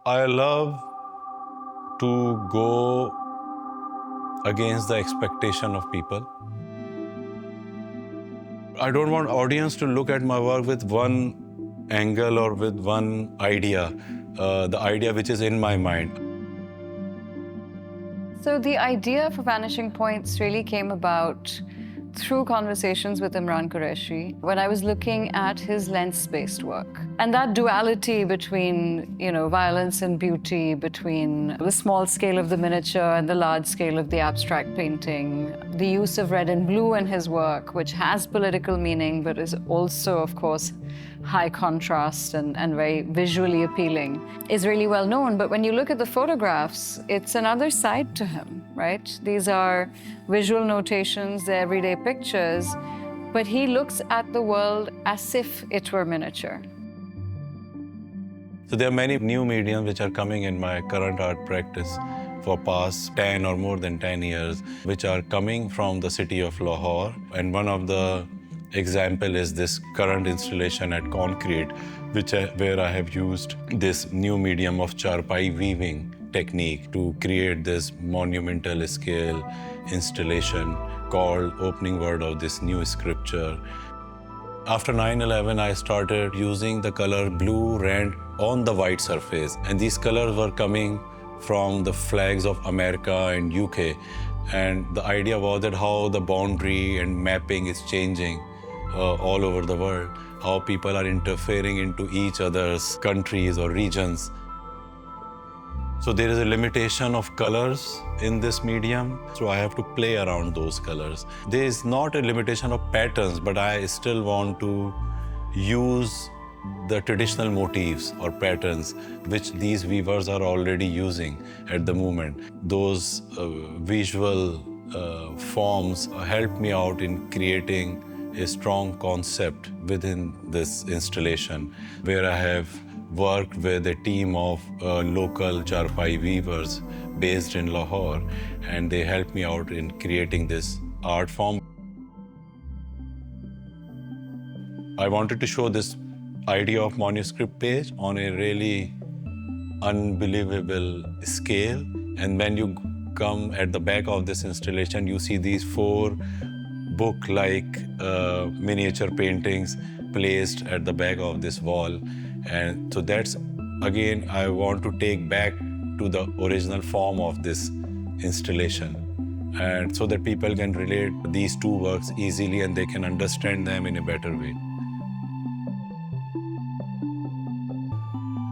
I love to go against the expectation of people. I don't want audience to look at my work with one angle or with one idea, the idea which is in my mind. So the idea for Vanishing Points really came about through conversations with Imran Qureshi when I was looking at his lens-based work. And that duality between, violence and beauty, between the small scale of the miniature and the large scale of the abstract painting, the use of red and blue in his work, which has political meaning, but is also, of course, high contrast and very visually appealing, is really well known. But when you look at the photographs, it's another side to him, right? These are visual notations, they're everyday pictures, but he looks at the world as if it were miniature. So there are many new mediums which are coming in my current art practice for past 10 or more than 10 years, which are coming from the city of Lahore. And one of the example is this current installation at Concrete, where I have used this new medium of charpai weaving technique to create this monumental scale installation called Opening Word of this new scripture. After 9/11, I started using the color blue, red on the white surface. And these colors were coming from the flags of America and UK. And the idea was that how the boundary and mapping is changing all over the world, how people are interfering into each other's countries or regions. So there is a limitation of colors in this medium, so I have to play around those colors. There is not a limitation of patterns, but I still want to use the traditional motifs or patterns which these weavers are already using at the moment. Those visual forms help me out in creating a strong concept within this installation, where I have worked with a team of local charpai weavers based in Lahore, and they helped me out in creating this art form. I wanted to show this idea of manuscript page on a really unbelievable scale. And when you come at the back of this installation, you see these 4 book-like miniature paintings placed at the back of this wall. And so that's, again, I want to take back to the original form of this installation, and so that people can relate these 2 works easily and they can understand them in a better way.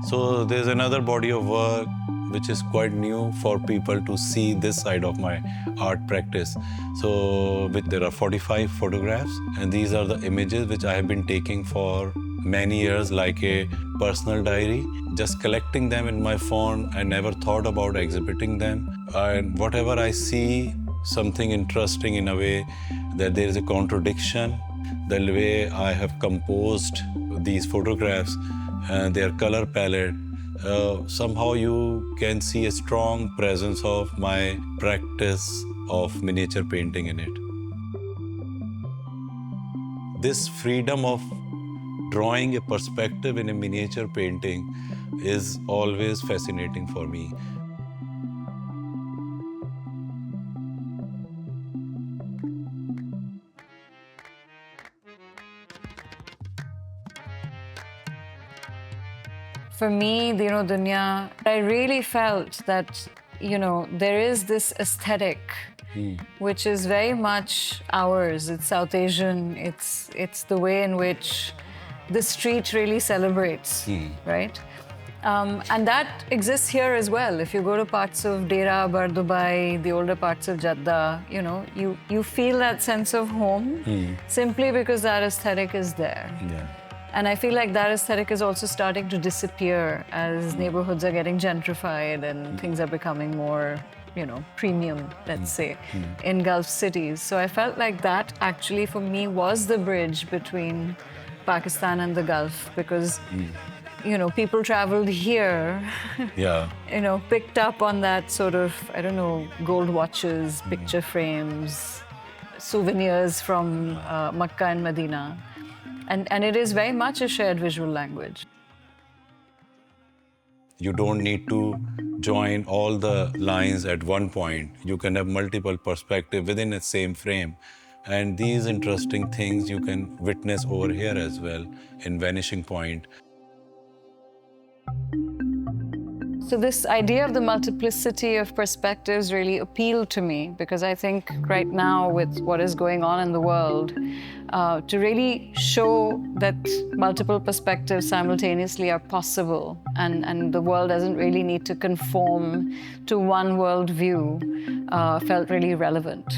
So there's another body of work which is quite new for people to see this side of my art practice. So there are 45 photographs, and these are the images which I have been taking for many years, like a personal diary, just collecting them in my phone. I never thought about exhibiting them. And whatever I see, something interesting in a way, that there is a contradiction, the way I have composed these photographs, their color palette, somehow you can see a strong presence of my practice of miniature painting in it. This freedom of drawing a perspective in a miniature painting is always fascinating for me. For me, Dunya, I really felt that, there is this aesthetic which is very much ours. It's South Asian. It's the way in which the street really celebrates, right? And that exists here as well. If you go to parts of Dera, Bardubai, the older parts of Jeddah, you feel that sense of home simply because that aesthetic is there. Yeah. And I feel like that aesthetic is also starting to disappear as neighborhoods are getting gentrified and things are becoming more, premium, let's say, in Gulf cities. So I felt like that actually for me was the bridge between Pakistan and the Gulf, because people traveled here, Yeah. picked up on that sort of, gold watches, picture frames, souvenirs from Makkah and Medina. And it is very much a shared visual language. You don't need to join all the lines at one point. You can have multiple perspectives within a same frame. And these interesting things you can witness over here as well in Vanishing Point. So this idea of the multiplicity of perspectives really appealed to me because I think right now with what is going on in the world, to really show that multiple perspectives simultaneously are possible and the world doesn't really need to conform to one worldview felt really relevant.